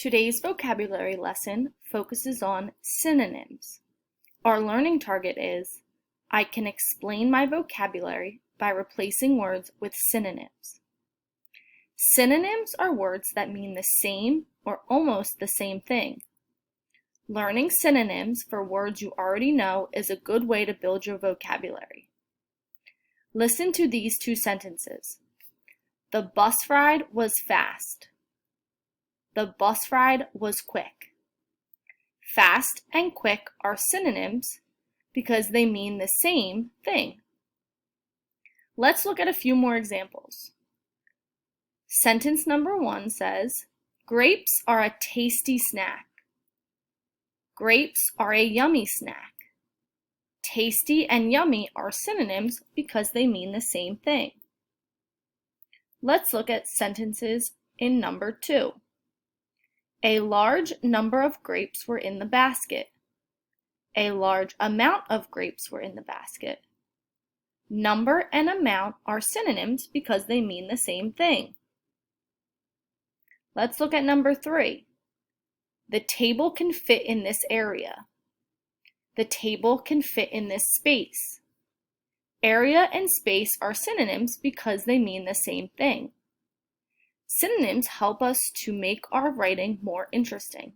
Today's vocabulary lesson focuses on synonyms. Our learning target is, I can explain my vocabulary by replacing words with synonyms. Synonyms are words that mean the same or almost the same thing. Learning synonyms for words you already know is a good way to build your vocabulary. Listen to these two sentences. The bus ride was fast. The bus ride was quick. Fast and quick are synonyms because they mean the same thing. Let's look at a few more examples. Sentence number 1 says, grapes are a tasty snack. Grapes are a yummy snack. Tasty and yummy are synonyms because they mean the same thing. Let's look at sentences in number 2. A large number of grapes were in the basket. A large amount of grapes were in the basket. Number and amount are synonyms because they mean the same thing. Let's look at number 3. The table can fit in this area. The table can fit in this space. Area and space are synonyms because they mean the same thing. Synonyms help us to make our writing more interesting.